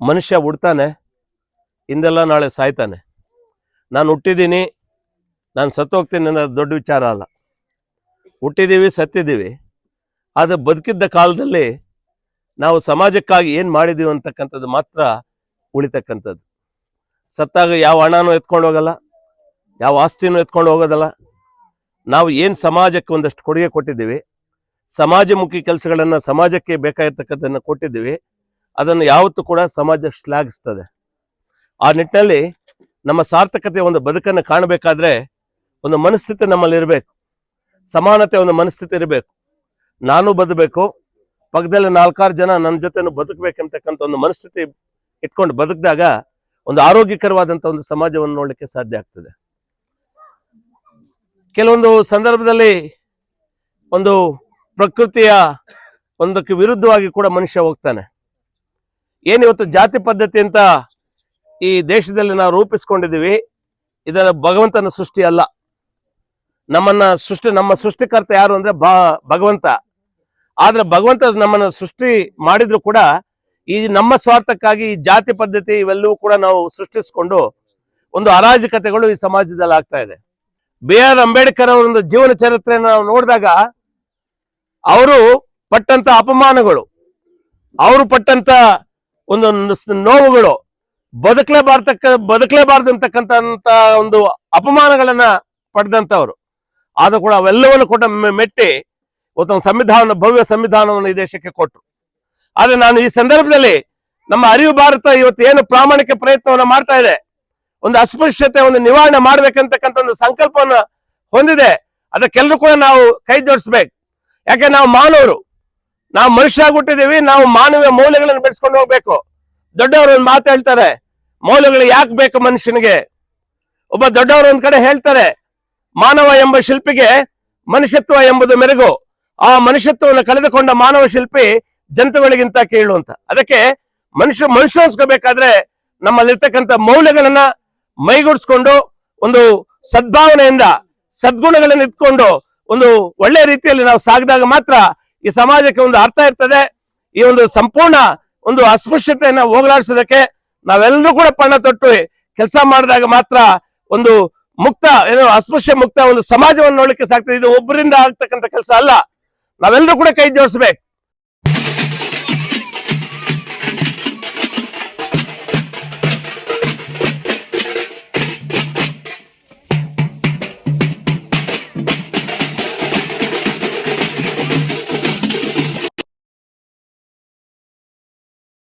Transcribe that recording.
ಮನುಷ್ಯ ಹುಡ್ತಾನೆ, ಇಂದೆಲ್ಲ ನಾಳೆ ಸಾಯ್ತಾನೆ. ನಾನು ಹುಟ್ಟಿದ್ದೀನಿ, ನಾನು ಸತ್ತೋಗ್ತೀನಿ ಅನ್ನೋದು ದೊಡ್ಡ ವಿಚಾರ ಅಲ್ಲ. ಹುಟ್ಟಿದ್ದೀವಿ, ಸತ್ತಿದ್ದೀವಿ. ಆದರೆ ಬದುಕಿದ್ದ ಕಾಲದಲ್ಲಿ ನಾವು ಸಮಾಜಕ್ಕಾಗಿ ಏನು ಮಾಡಿದ್ದೀವಿ ಅಂತಕ್ಕಂಥದ್ದು ಮಾತ್ರ ಉಳಿತಕ್ಕಂಥದ್ದು. ಸತ್ತಾಗ ಯಾವ ಹಣನೂ ಎತ್ಕೊಂಡು ಹೋಗಲ್ಲ, ಯಾವ ಆಸ್ತಿನೂ ಎತ್ಕೊಂಡು ಹೋಗೋದಲ್ಲ. ನಾವು ಏನು ಸಮಾಜಕ್ಕೆ ಒಂದಷ್ಟು ಕೊಡುಗೆ ಕೊಟ್ಟಿದ್ದೀವಿ, ಸಮಾಜಮುಖಿ ಕೆಲಸಗಳನ್ನು, ಸಮಾಜಕ್ಕೆ ಬೇಕಾಗಿರ್ತಕ್ಕಂಥದ್ದನ್ನು ಕೊಟ್ಟಿದ್ದೀವಿ, ಅದನ್ನು ಯಾವತ್ತೂ ಕೂಡ ಸಮಾಜ ಶ್ಲಾಘಿಸ್ತದೆ. ಆ ನಿಟ್ಟಿನಲ್ಲಿ ನಮ್ಮ ಸಾರ್ಥಕತೆ ಒಂದು ಬದುಕನ್ನು ಕಾಣಬೇಕಾದ್ರೆ ಒಂದು ಮನಸ್ಥಿತಿ ನಮ್ಮಲ್ಲಿ ಇರಬೇಕು, ಸಮಾನತೆ ಒಂದು ಮನಸ್ಥಿತಿ ಇರಬೇಕು. ನಾನು ಬದುಕಬೇಕು, ಪಕ್ಕದಲ್ಲಿ 4-6 ಜನ ನನ್ನ ಜೊತೆನೂ ಬದುಕಬೇಕಂತಕ್ಕಂಥ ಒಂದು ಮನಸ್ಥಿತಿ ಇಟ್ಕೊಂಡು ಬದುಕಿದಾಗ ಒಂದು ಆರೋಗ್ಯಕರವಾದಂಥ ಒಂದು ಸಮಾಜವನ್ನು ನೋಡಲಿಕ್ಕೆ ಸಾಧ್ಯ ಆಗ್ತದೆ. ಕೆಲವೊಂದು ಸಂದರ್ಭದಲ್ಲಿ ಒಂದು ಪ್ರಕೃತಿಯ ಒಂದಕ್ಕೆ ವಿರುದ್ಧವಾಗಿ ಕೂಡ ಮನುಷ್ಯ ಹೋಗ್ತಾನೆ. ಏನಿವತ್ತು ಜಾತಿ ಪದ್ಧತಿ ಅಂತ ಈ ದೇಶದಲ್ಲಿ ನಾವು ರೂಪಿಸ್ಕೊಂಡಿದ್ದೀವಿ, ಇದರ ಭಗವಂತನ ಸೃಷ್ಟಿ ಅಲ್ಲ. ನಮ್ಮ ಸೃಷ್ಟಿಕರ್ತ ಯಾರು ಅಂದ್ರೆ ಭಗವಂತ. ಆದ್ರೆ ಭಗವಂತ ನಮ್ಮನ್ನ ಸೃಷ್ಟಿ ಮಾಡಿದ್ರು ಕೂಡ ಈ ನಮ್ಮ ಸ್ವಾರ್ಥಕ್ಕಾಗಿ ಈ ಜಾತಿ ಪದ್ಧತಿ ಇವೆಲ್ಲವೂ ಕೂಡ ನಾವು ಸೃಷ್ಟಿಸಿಕೊಂಡು ಒಂದು ಅರಾಜಕತೆಗಳು ಈ ಸಮಾಜದಲ್ಲಿ ಆಗ್ತಾ ಇದೆ. B.R. ಅಂಬೇಡ್ಕರ್ ಅವರ ಒಂದು ಜೀವನ ಚರಿತ್ರೆಯನ್ನು ನಾವು ನೋಡಿದಾಗ ಅವರು ಪಟ್ಟಂತ ಅಪಮಾನಗಳು, ಅವರು ಪಟ್ಟಂತ ಒಂದು ನೋವುಗಳು, ಬದುಕಲೇಬಾರ್ದು ಅಂತಕ್ಕಂಥ ಒಂದು ಅಪಮಾನಗಳನ್ನ ಪಡೆದಂತವ್ರು. ಆದ್ರೂ ಕೂಡ ಅವೆಲ್ಲವನ್ನು ಕೂಡ ಮೆಟ್ಟಿ ಒಂದು ಸಂವಿಧಾನ, ಭವ್ಯ ಸಂವಿಧಾನವನ್ನು ಈ ದೇಶಕ್ಕೆ ಕೊಟ್ಟರು. ಆದ್ರೆ ನಾನು ಈ ಸಂದರ್ಭದಲ್ಲಿ ನಮ್ಮ ಅರಿವು ಭಾರತ ಇವತ್ತು ಏನು ಪ್ರಾಮಾಣಿಕ ಪ್ರಯತ್ನವನ್ನ ಮಾಡ್ತಾ ಇದೆ, ಒಂದು ಅಸ್ಪೃಶ್ಯತೆ ಒಂದು ನಿವಾರಣೆ ಮಾಡ್ಬೇಕಂತಕ್ಕಂಥ ಒಂದು ಸಂಕಲ್ಪವನ್ನ ಹೊಂದಿದೆ. ಅದಕ್ಕೆಲ್ಲರೂ ಕೂಡ ನಾವು ಕೈ ಜೋಡಿಸ್ಬೇಕು. ಯಾಕೆ ನಾವು ಮಾನವರು, ನಾವು ಮನುಷ್ಯ ಹುಟ್ಟಿದೀವಿ, ನಾವು ಮಾನವೀಯ ಮೌಲ್ಯಗಳನ್ನು ಬೆಳೆಸ್ಕೊಂಡು ಹೋಗ್ಬೇಕು. ದೊಡ್ಡವರು ಒಂದು ಮಾತು ಹೇಳ್ತಾರೆ, ಮೌಲ್ಯಗಳು ಯಾಕೆ ಬೇಕು ಮನುಷ್ಯನಿಗೆ. ಒಬ್ಬ ದೊಡ್ಡವರು ಒಂದ್ ಕಡೆ ಹೇಳ್ತಾರೆ, ಮಾನವ ಎಂಬ ಶಿಲ್ಪಿಗೆ ಮನುಷ್ಯತ್ವ ಎಂಬುದು ಮೆರುಗು, ಆ ಮನುಷ್ಯತ್ವವನ್ನು ಕಳೆದುಕೊಂಡ ಮಾನವ ಶಿಲ್ಪಿ ಜಂತುಗಳಿಗಿಂತ ಕೀಳು ಅಂತ. ಅದಕ್ಕೆ ಮನುಷ್ಯ ಅನ್ಸ್ಕೋಬೇಕಾದ್ರೆ ನಮ್ಮಲ್ಲಿರ್ತಕ್ಕಂಥ ಮೌಲ್ಯಗಳನ್ನ ಮೈಗೂಡಿಸ್ಕೊಂಡು ಒಂದು ಸದ್ಭಾವನೆಯಿಂದ ಸದ್ಗುಣಗಳನ್ನು ಇಟ್ಕೊಂಡು ಒಂದು ಒಳ್ಳೆ ರೀತಿಯಲ್ಲಿ ನಾವು ಸಾಗಿದಾಗ ಮಾತ್ರ ಈ ಸಮಾಜಕ್ಕೆ ಒಂದು ಅರ್ಥ ಇರ್ತದೆ. ಈ ಒಂದು ಸಂಪೂರ್ಣ ಒಂದು ಅಸ್ಪೃಶ್ಯತೆಯನ್ನ ಹೋಗಲಾಡಿಸೋದಕ್ಕೆ ನಾವೆಲ್ಲರೂ ಕೂಡ ಪಣ ತೊಟ್ಟು ಕೆಲಸ ಮಾಡಿದಾಗ ಮಾತ್ರ ಒಂದು ಮುಕ್ತ, ಅಸ್ಪೃಶ್ಯ ಮುಕ್ತ ಒಂದು ಸಮಾಜವನ್ನು ನೋಡ್ಲಿಕ್ಕೆ ಸಾಕ್ತದೆ. ಇದು ಒಬ್ಬರಿಂದ ಆಗ್ತಕ್ಕಂಥ ಕೆಲಸ ಅಲ್ಲ, ನಾವೆಲ್ಲರೂ ಕೂಡ ಕೈ ಜೋಡಿಸ್ಬೇಕು.